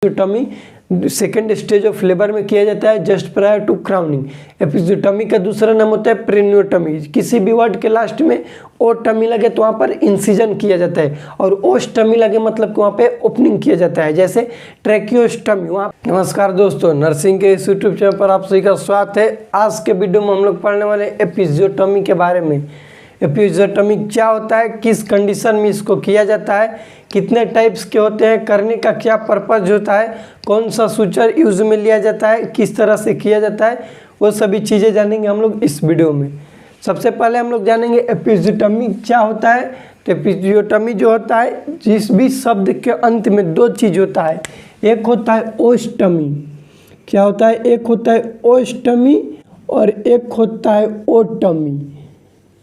एपिज़ोटमी second stage of labour में किया जाता है जस्ट प्रायर टू क्राउनिंग। एपिज़ोटमी का दूसरा नाम होता है पेरिनियोटमी। किसी भी वर्ड के लास्ट में ओटमी लगे तो वहाँ पर इंसिजन किया जाता है, और ओस्टमी लगे मतलब कि वहाँ पे ओपनिंग किया जाता है, जैसे ट्रैकियोस्टमी वहाँ। नमस्कार दोस्तों, नर्सिंग के इस यूट्यूब चैनल पर आप सभी का स्वागत है। आज के वीडियो में हम लोग पढ़ने वाले एपिज़ोटमी के बारे में। एपिज़ोटमी क्या होता है, किस कंडीशन में इसको किया जाता है, कितने टाइप्स के होते हैं, करने का क्या पर्पज होता है, कौन सा सूचर यूज में लिया जाता है, किस तरह से किया जाता है, वो सभी चीज़ें जानेंगे हम लोग इस वीडियो में। सबसे पहले हम लोग जानेंगे एपिज़ोटमी क्या होता है। तो एपिज़ोटमी जो होता है, जिस भी शब्द के अंत में दो चीज़ होता है, एक होता है ओस्टमी। क्या होता है? एक होता है ओस्टमी और एक होता है ओटमी।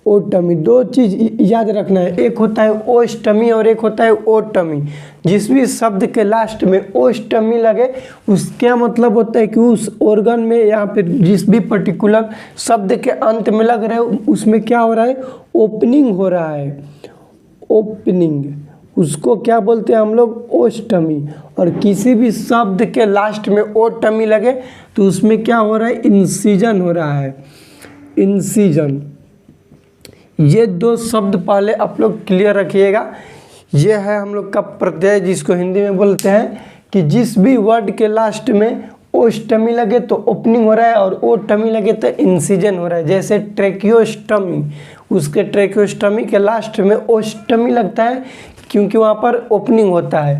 ओटमी, दो चीज़ याद रखना है, एक होता है ओस्टमी और एक होता है ओटमी। जिस भी शब्द के लास्ट में ओस्टमी लगे उसका मतलब होता है कि उस ऑर्गन में या फिर जिस भी पर्टिकुलर शब्द के अंत में लग रहे हो उसमें क्या हो रहा है, ओपनिंग हो रहा है। ओपनिंग, उसको क्या बोलते हैं हम लोग, ओस्टमी। और किसी भी शब्द के लास्ट में ओटमी लगे तो उसमें क्या हो रहा है, इंसिजन हो रहा है। इंसिजन, ये दो शब्द पहले आप लोग क्लियर रखिएगा। ये है हम लोग का प्रत्यय, जिसको हिंदी में बोलते हैं कि जिस भी वर्ड के लास्ट में ओस्टमी लगे तो ओपनिंग हो रहा है और ओटमी लगे तो इंसिजन हो रहा है। जैसे ट्रैकियोस्टमी, उसके ट्रैकियोस्टमी के लास्ट में ओस्टमी लगता है क्योंकि वहाँ पर ओपनिंग होता है।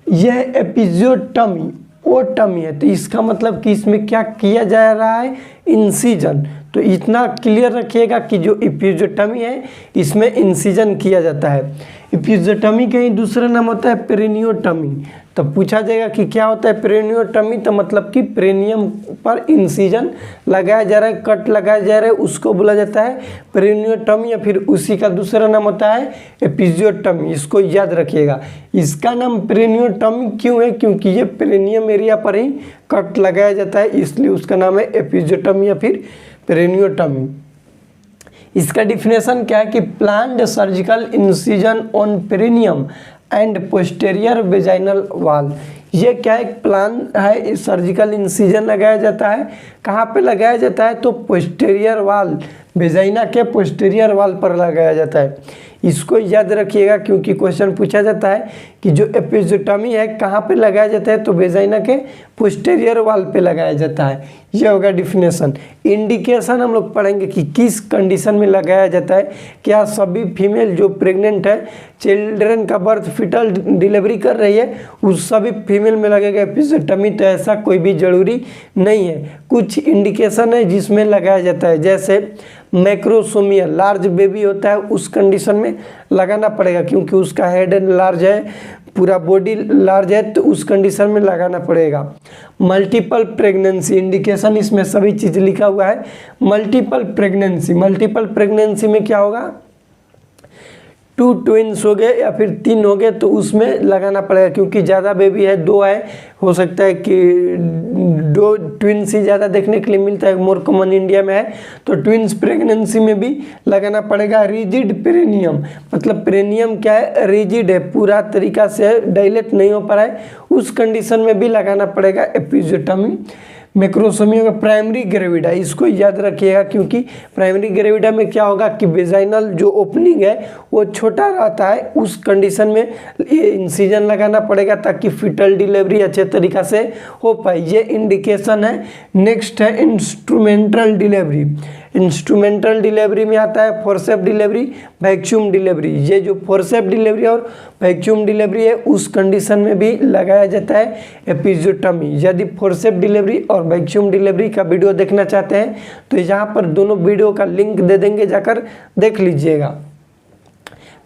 यह एपिज़ोटमी ओटमी है, तो इसका मतलब कि इसमें क्या किया जा रहा है, इंसिजन। तो इतना क्लियर रखिएगा कि जो एपिज़ोटमी है इसमें इंसिजन किया जाता है। एपिज़ोटमी का ही दूसरा नाम होता है पेरिनियोटमी। तो पूछा जाएगा कि क्या होता है पेरिनियोटमी, तो मतलब कि पेरिनियम पर इंसिजन लगाया जा रहा है, कट लगाया जा रहा है, उसको बोला जाता है पेरिनियोटमी, या फिर उसी का दूसरा नाम होता है एपिज़ोटमी। इसको याद रखिएगा। इसका नाम पेरिनियोटमी क्यों है, क्योंकि ये पेरिनियम एरिया पर ही कट लगाया जाता है, इसलिए उसका नाम है एपिज़ोटमी या फिर पेरिनियोटमी। इसका डिफिनेशन क्या है कि planned surgical incision on perineum and posterior vaginal वाल। ये क्या है, प्लान है, सर्जिकल इंसिजन लगाया जाता है। कहाँ पे लगाया जाता है, तो पोस्टेरियर वाल, वेजाइना के पोस्टेरियर वाल पर लगाया जाता है। इसको याद रखिएगा क्योंकि क्वेश्चन पूछा जाता है कि जो एपिज़ोटमी है कहाँ पे लगाया जाता है, तो वेजाइना के पोस्टेरियर वाल पे लगाया जाता है। ये होगा डिफिनेशन। इंडिकेशन हम लोग पढ़ेंगे कि किस कंडीशन में लगाया जाता है। क्या सभी फीमेल जो प्रेग्नेंट है, चिल्ड्रन का बर्थ, फीटल डिलीवरी कर रही है, उस सभी फीमेल में लगेगा एपिज़ोटमी, तो ऐसा कोई भी ज़रूरी नहीं है। कुछ इंडिकेशन है जिसमें लगाया जाता है, जैसे मैक्रोसोमिया, लार्ज बेबी होता है, उस कंडीशन में लगाना पड़ेगा क्योंकि उसका हेड लार्ज है, पूरा बॉडी लार्ज है, तो उस कंडीशन में लगाना पड़ेगा। मल्टीपल प्रेगनेंसी, इंडिकेशन इसमें सभी चीज़ लिखा हुआ है। मल्टीपल प्रेगनेंसी, मल्टीपल प्रेगनेंसी में क्या होगा, 2 ट्विंस हो गए या फिर 3 हो गए तो उसमें लगाना पड़ेगा, क्योंकि ज़्यादा बेबी है, 2 है, हो सकता है कि 2 ट्विंस ही ज़्यादा देखने के लिए मिलता है, मोर कॉमन इंडिया में है, तो ट्विंस प्रेगनेंसी में भी लगाना पड़ेगा। रिजिड पेरिनियम, मतलब पेरिनियम क्या है, रिजिड है, पूरा तरीका से डायलेट नहीं हो पा रहा है, उस कंडीशन में भी लगाना पड़ेगा एपिज़ोटमी। मैक्रोसोमिया का प्राइमरी ग्रेविडा, इसको याद रखिएगा क्योंकि प्राइमरी ग्रेविडा में क्या होगा कि वेजाइनल जो ओपनिंग है वो छोटा रहता है, उस कंडीशन में ये इंसिजन लगाना पड़ेगा ताकि फीटल डिलीवरी अच्छे तरीक़ा से हो पाए। ये इंडिकेशन है। नेक्स्ट है इंस्ट्रूमेंटल डिलीवरी। इंस्ट्रूमेंटल डिलीवरी में आता है फोर्सेप डिलीवरी, वैक्यूम डिलीवरी। ये जो फोर्सेप डिलीवरी और वैक्यूम डिलीवरी है उस कंडीशन में भी लगाया जाता है एपिज़ोटमी। यदि फोर्सेप डिलीवरी और वैक्यूम डिलीवरी का वीडियो देखना चाहते हैं तो यहाँ पर दोनों वीडियो का लिंक दे देंगे, जाकर देख लीजिएगा।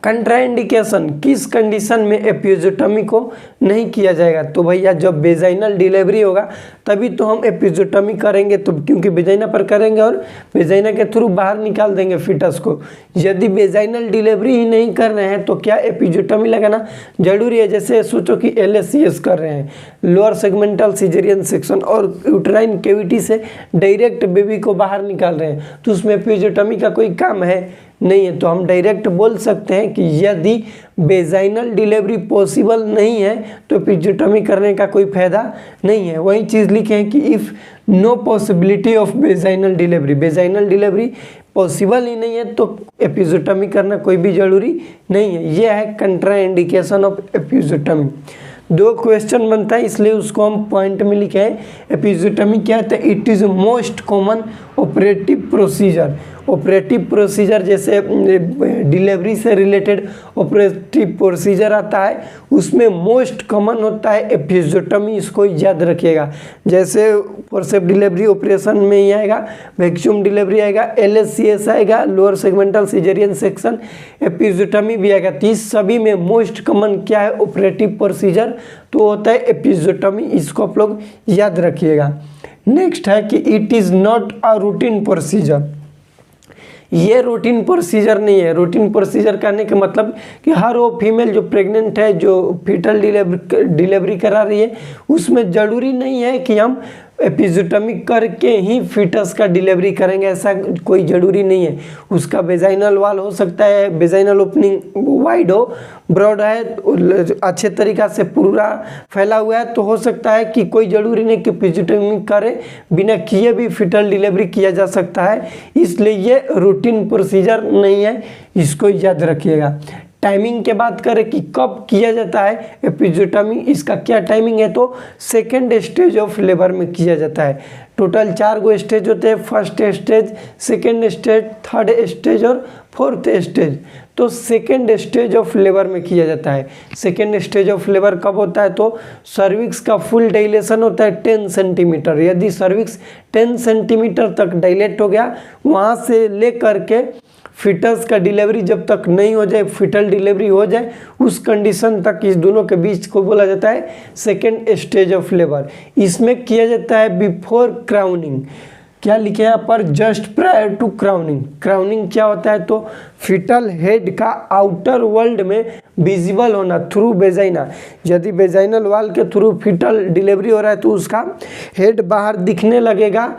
कंट्राइंडिकेशन, किस कंडीशन में एपिज़ोटमी को नहीं किया जाएगा, तो भैया जब वेजाइनल डिलीवरी होगा तभी तो हम एपिज़ोटमी करेंगे, तो क्योंकि वेजाइना पर करेंगे और वेजाइना के थ्रू बाहर निकाल देंगे फीटस को। यदि वेजाइनल डिलीवरी ही नहीं कर रहे हैं तो क्या एपिज़ोटमी लगाना जरूरी है। जैसे सोचो कि LACS कर रहे हैं, लोअर सेगमेंटल सिजेरियन सेक्शन, और यूट्राइन कैविटी से डायरेक्ट बेबी को बाहर निकाल रहे हैं, तो उसमें एपिज़ोटमी का कोई काम है नहीं है। तो हम डायरेक्ट बोल सकते हैं कि यदि वेजाइनल डिलीवरी पॉसिबल नहीं है तो एपिज़ोटमी करने का कोई फायदा नहीं है। वही चीज़ लिखे हैं कि if no possibility of vaginal delivery possible ही नहीं है तो एपिज़ोटमी करना कोई भी ज़रूरी नहीं है। यह है कंट्रा इंडिकेशन ऑफ एपिज़ोटमी। 2 क्वेश्चन बनता है इसलिए उसको हम पॉइंट में लिखे हैं। एपिज़ोटमी क्या है? It is most common operative procedure जैसे डिलीवरी से रिलेटेड ऑपरेटिव प्रोसीजर आता है उसमें मोस्ट कॉमन होता है एपिज़ोटमी। इसको याद रखिएगा। जैसे फोर्सेप डिलीवरी ऑपरेशन में ही आएगा, वैक्यूम डिलीवरी आएगा, LSCS आएगा, लोअर सेगमेंटल सिजेरियन सेक्शन, एपिज़ोटमी भी आएगा। तो इस सभी में मोस्ट कॉमन क्या है ऑपरेटिव प्रोसीजर? तो होता है एपिज़ोटमी। इसको आप लोग याद रखिएगा। नेक्स्ट है कि it is not a routine procedure. ये रूटीन प्रोसीजर नहीं है। रूटीन प्रोसीजर करने का मतलब कि हर वो फीमेल जो प्रेग्नेंट है, जो फीटल डिलीवरी करा रही है, उसमें ज़रूरी नहीं है कि हम एपिज़ोटमी करके ही फीटस का डिलीवरी करेंगे, ऐसा कोई ज़रूरी नहीं है। उसका वेजाइनल वाल हो सकता है, वेजाइनल ओपनिंग वाइड हो, ब्रॉड है, अच्छे तरीक़ा से पूरा फैला हुआ है, तो हो सकता है कि कोई ज़रूरी नहीं कि एपिज़ोटमी करे, बिना किए भी फीटल डिलीवरी किया जा सकता है। इसलिए ये रूटीन प्रोसीजर नहीं है, इसको याद रखिएगा। टाइमिंग के बात करें कि कब किया जाता है एपिज़ोटमी, इसका क्या टाइमिंग है? तो सेकेंड स्टेज ऑफ लेबर में किया जाता है। टोटल 4 गो स्टेज होते हैं, first stage, second stage, third stage और फोर्थ स्टेज। तो सेकेंड स्टेज ऑफ लेबर में किया जाता है। सेकेंड स्टेज ऑफ लेबर कब होता है? तो सर्विक्स का फुल डायलेशन होता है 10 सेंटीमीटर। यदि सर्विक्स 10 सेंटीमीटर तक डायलेट हो गया, वहाँ से लेकर के फीटस का डिलीवरी जब तक नहीं हो जाए, फीटल डिलीवरी हो जाए, उस कंडीशन तक इस दोनों के बीच को बोला जाता है सेकेंड स्टेज ऑफ लेबर। इसमें किया जाता है बिफोर क्राउनिंग। क्या लिखे यहाँ पर? Just prior to crowning. Crowning क्या होता है? तो फीटल हेड का आउटर वर्ल्ड में विजिबल होना थ्रू वेजाइना। यदि वेजाइनल वाल के थ्रू फीटल डिलीवरी हो रहा है तो उसका हेड बाहर दिखने लगेगा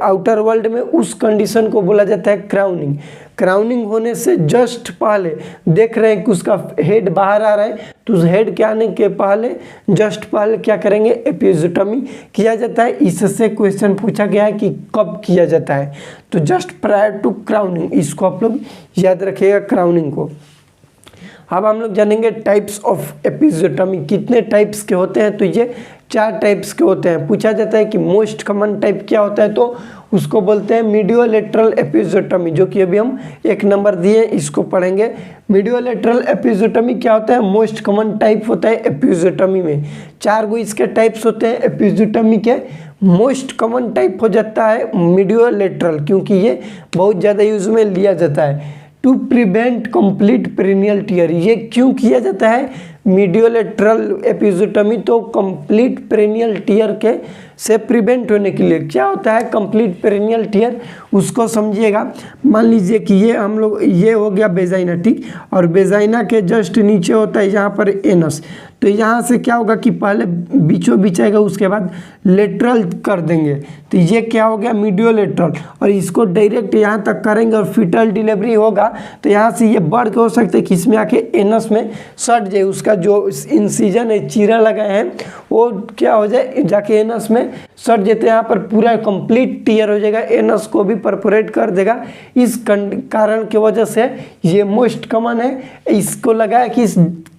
आउटर वर्ल्ड में, उस कंडीशन को बोला जाता है क्राउनिंग। क्राउनिंग होने से जस्ट पहले देख रहे हैं कि उसका हेड बाहर आ रहा है, तो उस हेड के आने के पहले जस्ट पहले क्या करेंगे? एपिज़ोटमी किया जाता है। इससे क्वेश्चन पूछा गया है कि कब किया जाता है, तो जस्ट प्रायर टू क्राउनिंग। इसको आप लोग याद रखिएगा, क्राउनिंग को। अब हम लोग जानेंगे टाइप्स ऑफ एपिज़ोटमी। कितने टाइप्स के होते हैं? तो ये 4 टाइप्स के होते हैं। पूछा जाता है कि मोस्ट कॉमन टाइप क्या होता है, तो उसको बोलते हैं मीडियोलेटरल एपिज़ोटमी, जो कि अभी हम 1 नंबर दिए, इसको पढ़ेंगे। मीडियोलेटरल एपिज़ोटमी क्या होता है? मोस्ट कॉमन टाइप होता है एपिज़ोटमी में। 4 गो इसके टाइप्स होते हैं एपिज़ोटमी के। मोस्ट कॉमन टाइप हो जाता है मीडियोलेटरल, क्योंकि ये बहुत ज़्यादा यूज में लिया जाता है। To prevent complete perineal tear. ये क्यों किया जाता है मीडियोलेटरल एपिज़ोटमी? तो कंप्लीट पेरिनियल टियर के से प्रिवेंट होने के लिए। क्या होता है कंप्लीट पेरिनियल टियर? उसको समझिएगा। मान लीजिए कि ये हम लोग, ये हो गया वेजाइना, ठीक, और वेजाइना के जस्ट नीचे होता है यहाँ पर एनस। तो यहाँ से क्या होगा कि पहले बीचों बीच आएगा, उसके बाद लेटरल कर देंगे, तो ये क्या हो गया? मीडियोलेटरल। और इसको डायरेक्ट यहाँ तक करेंगे और फीटल डिलीवरी होगा, तो यहाँ से ये बढ़ के हो सकता है कि इसमें आके एनस में सट जाए। उसका जो इंसिजन है, चीरा लगाए हैं, वो क्या हो जाए? जाके एनस में सट जाते, यहाँ पर पूरा कंप्लीट टियर हो जाएगा, एनस को भी परफोरेट कर देगा। इस कारण की वजह से ये मोस्ट कॉमन है। इसको लगाया कि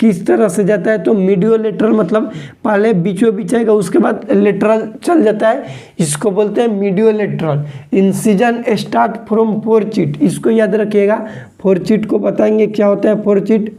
किस तरह से जाता है, तो मीडियोलेटरल मतलब पहले बीचों बीच आएगा, उसके बाद लेटरल चल जाता है। इसको बोलते हैं mediolateral. Incision start from fourchette. इसको याद रखिएगा, फोरचिट को बताएंगे क्या होता है fourchette.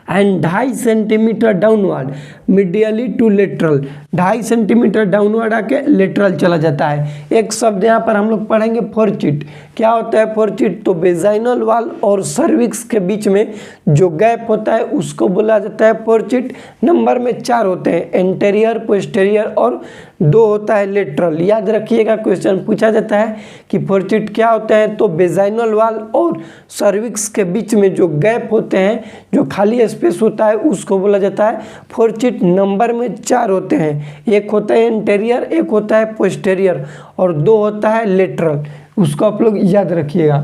And 2.5 centimetre downward medially to lateral. 2.5 centimetre downward आके लेटरल चला जाता है। एक शब्द यहाँ पर हम लोग पढ़ेंगे फोरचिट। क्या होता है फोरचिट? तो वेजाइनल वाल और सर्विक्स के बीच में जो गैप होता है उसको बोला जाता है फोरचिट। नंबर में 4 होते हैं, एंटेरियर, पोस्टेरियर और 2 होता है लेटरल। याद रखिएगा, क्वेश्चन पूछा जाता है कि फोरचिट क्या होता है, तो वेजाइनल वाल और सर्विक्स के बीच में जो गैप होते हैं, जो खाली स्पेस होता है, उसको बोला जाता है फोरचिट। नंबर में 4 होते हैं, एक होता है एंटेरियर, एक होता है पोस्टेरियर और 2 होता है लेटरल। उसको आप लोग याद रखिएगा।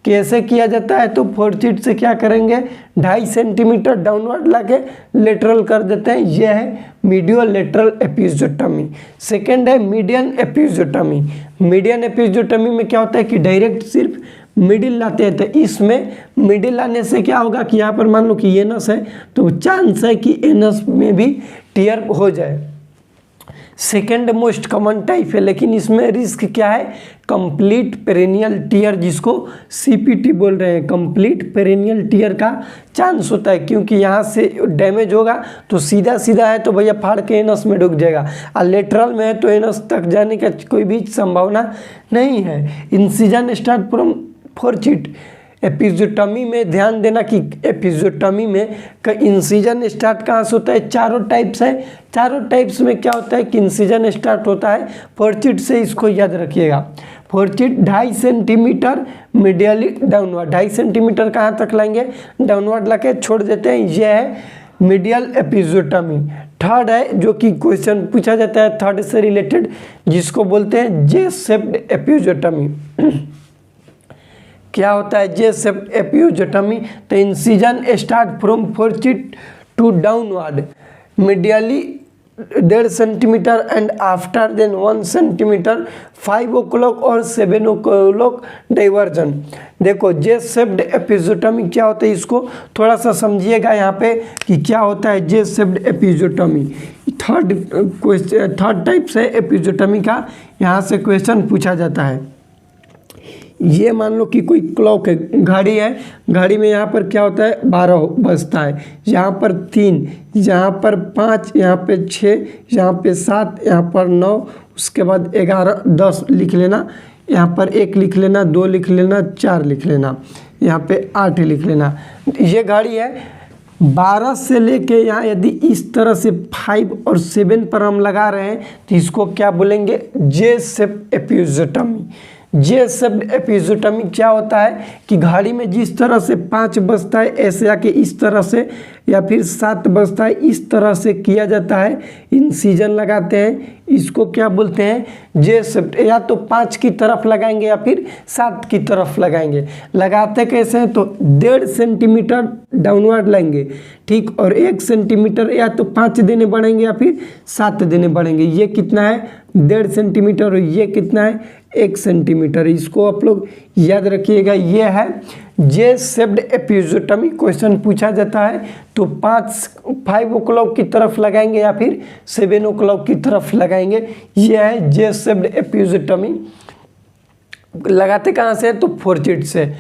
कैसे किया जाता है, तो फोर्चिट से क्या करेंगे, 2.5 सेंटीमीटर डाउनवर्ड लाके लेटरल कर देते हैं। यह है मीडियो लेटरल एपिज़ोटमी। सेकेंड है मीडियन एपिज़ोटमी। मीडियन एपिज़ोटमी में क्या होता है कि डायरेक्ट सिर्फ मिडिल लाते हैं। तो इसमें मिडिल लाने से क्या होगा कि यहाँ पर मान लो कि एनस है तो चांस है कि एनस में भी टियर हो जाए। सेकेंड मोस्ट कॉमन टाइप है, लेकिन इसमें रिस्क क्या है, कंप्लीट पेरिनियल टियर, जिसको सीपीटी बोल रहे हैं। कंप्लीट पेरिनियल टियर का चांस होता है, क्योंकि यहाँ से डैमेज होगा तो सीधा सीधा है तो भैया फाड़ के एनस में ढुक जाएगा, और लेटरल में है तो एनस तक जाने का कोई भी संभावना नहीं है। Incision start from fourchette. Episiotomy में ध्यान देना कि एपिज़ोटमी में इंसिजन स्टार्ट कहाँ से होता है, चारों टाइप्स है। चारों टाइप्स में क्या होता है कि इंसिजन स्टार्ट होता है फोर्चिट से, इसको याद रखिएगा। फोर्चिट 2.5 सेंटीमीटर मीडियली डाउनवर्ड, 2.5 सेंटीमीटर कहाँ तक लाएंगे, डाउनवर्ड ला के छोड़ देते हैं। यह है मीडियल एपिज़ोटमी। थर्ड है जो कि क्वेश्चन पूछा जाता है थर्ड से रिलेटेड, जिसको बोलते हैं जे शेप्ड एपिज़ोटमी। क्या होता है जे शेप्ड एपिज़ोटमी, तो incision start from fourchette to downward medially 1.5 centimetre and after then 1 centimetre 5 o'clock और 7 o'clock डाइवर्जन। देखो जे शेप्ड एपिज़ोटमी क्या होता है, इसको थोड़ा सा समझिएगा यहाँ पे कि क्या होता है जे शेप्ड एपिज़ोटमी। थर्ड टाइप से एपिज़ोटमी का यहाँ से क्वेश्चन पूछा जाता है। ये मान लो कि कोई क्लॉक है, घड़ी है, घड़ी में यहाँ पर क्या होता है 12 बजता है, यहाँ पर 3, यहाँ पर 5, यहाँ पे 6, यहाँ पे 7, यहाँ पर 9, उसके बाद 11, 10 लिख लेना, यहाँ पर 1 लिख लेना, 2 लिख लेना, 4 लिख लेना, यहाँ पे 8 लिख लेना। ये घड़ी है 12 से लेके यहाँ यदि इस तरह से 5 और 7 पर हम लगा रहे हैं तो इसको क्या बोलेंगे, जे शेप्ड एपिज़ोटमी। जे शेप्ड एपिज़ोटमी क्या होता है कि घड़ी में जिस तरह से 5 बजता है ऐसे आके इस तरह से, या फिर 7 बजता है इस तरह से किया जाता है, इंसिजन लगाते हैं, इसको क्या बोलते हैं जे शेप्ड। या तो 5 की तरफ लगाएंगे या फिर 7 की तरफ लगाएंगे। लगाते कैसे हैं तो 1.5 सेंटीमीटर डाउनवर्ड लाएंगे, ठीक, और 1 सेंटीमीटर या तो 5 देने बढ़ेंगे या फिर 7 देने बढ़ेंगे। ये कितना है 1.5 सेंटीमीटर और ये कितना है 1 सेंटीमीटर। इसको आप लोग याद रखिएगा। ये है जे शेप्ड एपिज़ोटमी। क्वेश्चन पूछा जाता है तो 5 o'clock की तरफ लगाएंगे या फिर 7 o'clock की तरफ लगाएंगे। ये है जे शेप्ड एपिज़ोटमी। लगाते कहाँ से, तो फोर्चिट से।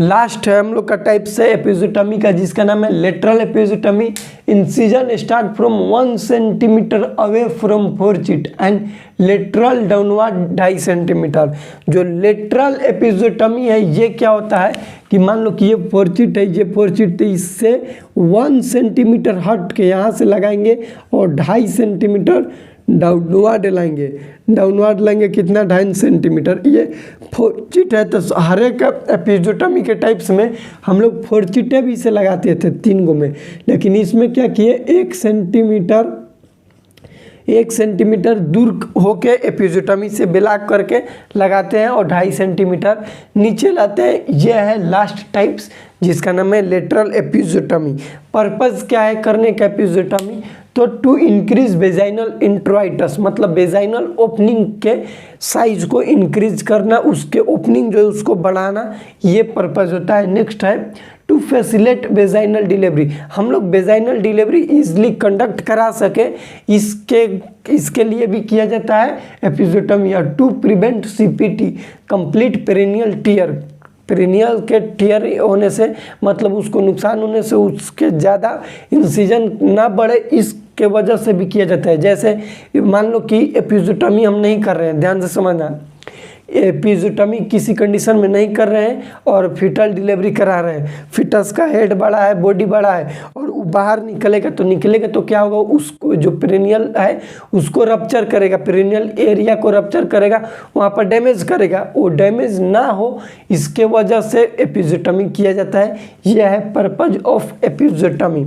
लास्ट है हम लोग का टाइप से एपिज़ोटमी का, जिसका नाम है lateral episiotomy. Incision start from 1 centimetre away from fourchette and lateral downward 2.5 centimetre. जो लेटरल एपिज़ोटमी है ये क्या होता है कि मान लो कि ये फोर्चिट है, ये फोर्चिट है, इससे 1 सेंटीमीटर हट के यहाँ से लगाएंगे और 2.5 सेंटीमीटर डाउनवर्ड लाएंगे। डाउनवर्ड लाएंगे कितना 2.5 सेंटीमीटर। ये फोर्चिट है। तो हर एक एपिज़ोटमी के टाइप्स में हम लोग फोर्चिटे भी से लगाते थे 3 गो में, लेकिन इसमें क्या किए 1 सेंटीमीटर दूर होके एपिज़ोटमी से ब्लॉक करके लगाते हैं और 2.5 सेंटीमीटर नीचे लाते हैं। यह है लास्ट टाइप्स, जिसका नाम है लेटरल एपिज़ोटमी। पर्पज़ क्या है करने का एपिज़ोटमी, तो टू इंक्रीज वेजाइनल इंट्रोइटस, मतलब वेजाइनल ओपनिंग के साइज को इंक्रीज करना, उसके ओपनिंग जो है उसको बढ़ाना, ये पर्पज़ होता है। नेक्स्ट है टू फैसिलिटेट वेजाइनल डिलीवरी। हम लोग वेजाइनल डिलीवरी इजली कंडक्ट करा सके, इसके लिए भी किया जाता है एपिज़ोटमी। या to prevent CPT complete perineal tear. Perineal के टियर होने से मतलब उसको नुकसान होने से उसके ज़्यादा इंसिजन ना बढ़े, इसके वजह से भी किया जाता है। जैसे मान लो कि एपिज़ोटमी हम नहीं कर रहे हैं, ध्यान से समझना, एपिज़ोटमी किसी कंडीशन में नहीं कर रहे हैं और फीटल डिलीवरी करा रहे हैं, फिटस का हेड बड़ा है, बॉडी बड़ा है और वो बाहर निकलेगा तो क्या होगा, उसको जो पेरिनियल है उसको रप्चर करेगा, पेरिनियल एरिया को रप्चर करेगा, वहाँ पर डैमेज करेगा। वो डैमेज ना हो इसके वजह से एपिज़ोटमी किया जाता है। यह है पर्पज ऑफ एपिज़ोटमी।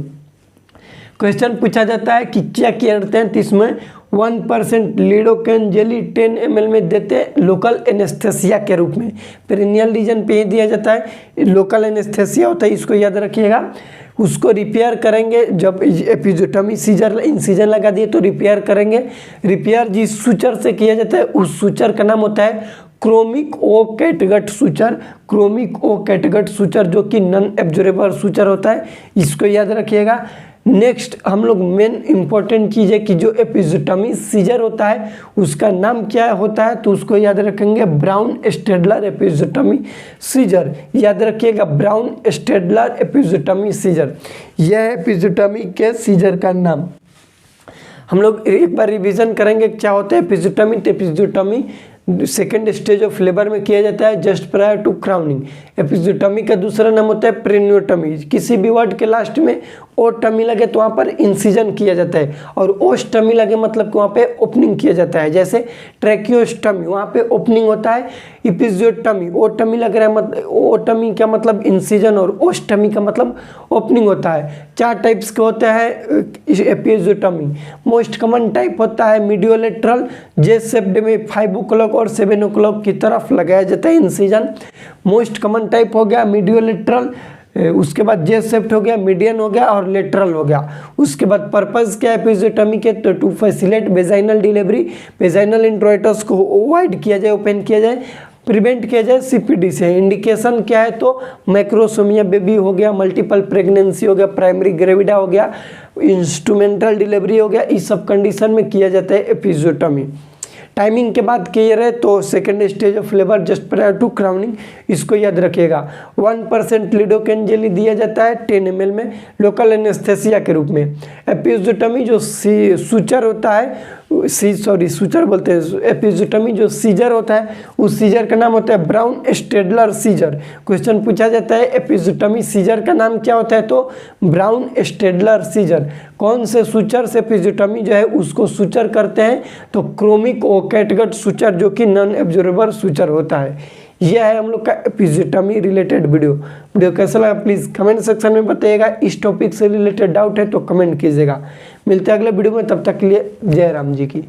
क्वेश्चन पूछा जाता है कि क्या किया जाता है, तो इसमें 1% लिडोकेन जेली 10 ml में देते हैं लोकल एनेस्थेसिया के रूप में। पेरिनियल रीजन पे ही दिया जाता है, लोकल एनेस्थेसिया होता है, इसको याद रखिएगा। उसको रिपेयर करेंगे जब एपिज़ोटमी सीजर इंसिजन लगा दिए तो रिपेयर करेंगे। रिपेयर जिस सूचर से किया जाता है उस सूचर का नाम होता है क्रोमिक ओ कैटगट सूचर। क्रोमिक ओ कैटगट सूचर जो कि नॉन एब्जॉर्बेबल सूचर होता है, इसको याद रखिएगा। नेक्स्ट हम लोग मेन इंपॉर्टेंट चीज़ है कि जो एपिज़ोटमी सीजर होता है उसका नाम क्या होता है, तो उसको याद रखेंगे ब्राउन स्टेडलर एपिज़ोटमी सीजर। याद रखिएगा ब्राउन स्टेडलर एपिज़ोटमी सीजर, यह है एपिज़ोटमी के सीजर का नाम। हम लोग एक बार रिवीजन करेंगे क्या होता है एपिज़ोटमी। तो एपिज़ोटमी सेकेंड स्टेज ऑफ लेबर में किया जाता है जस्ट प्रायर टू क्राउनिंग। एपिज़ोटमी का दूसरा नाम होता है प्रेन्योटमी। किसी भी वर्ड के लास्ट में ओ टमी लगे तो वहाँ पर इंसिजन किया जाता है, और ओस टमी लगे मतलब कि वहाँ पे ओपनिंग किया जाता है। जैसे ट्रैकियोस्टमी, वहाँ पे ओपनिंग होता है। एपिज़ोटमी, ओ टमी लग रहा है मतलब ओ टमी का मतलब इंसिजन, और ओस्टमी का मतलब ओपनिंग होता है। 4 टाइप्स के होते हैं एपिज़ोटमी। मोस्ट कॉमन टाइप होता है मीडियोलेटरल, जे शेप्ड में 5 o'clock और 7 o'clock की तरफ लगाया जाता है इंसिजन। मोस्ट कॉमन टाइप हो गया मीडियोलेटरल, उसके बाद जे शेप्ड हो गया, मीडियन हो गया और लेटरल हो गया। उसके बाद पर्पस क्या है एपिज़ोटमी के, तो to facilitate vaginal delivery, vaginal introitus को अवॉइड किया जाए, ओपन किया जाए, प्रिवेंट किया जाए सीपीडी से। इंडिकेशन क्या है, तो मैक्रोसोमिया बेबी हो गया, मल्टीपल प्रेगनेंसी हो गया, प्राइमरी ग्रेविडा हो गया, इंस्ट्रूमेंटल डिलीवरी हो गया, इस सब कंडीशन में किया जाता है एपिज़ोटमी। टाइमिंग के बाद क्लियर है, तो second stage of labour just prior to crowning, इसको याद रखिएगा। 1% लिडोकेन जेली दिया जाता है 10 ml में लोकल एनेस्थेसिया के रूप में। एपिज़ोटमी जो सूचर होता है, सूचर बोलते हैं, एपिज़ोटमी जो सीजर होता है उस सीजर का नाम होता है ब्राउन स्टेडलर सीजर। क्वेश्चन पूछा जाता है एपिज़ोटमी सीजर का नाम क्या होता है, तो ब्राउन स्टेडलर सीजर। कौन से सूचर से एपिज़ोटमी जो है उसको सूचर करते हैं, तो क्रोमिक ओ कैटगट सूचर जो कि नॉन एब्जॉर्बेबल सूचर होता है। यह है हम लोग का एपिज़ोटमी रिलेटेड वीडियो कैसा लगा प्लीज़ कमेंट सेक्शन में बताइएगा। इस टॉपिक से रिलेटेड डाउट है तो कमेंट कीजिएगा। मिलते हैं अगले वीडियो में, तब तक के लिए जय राम जी की।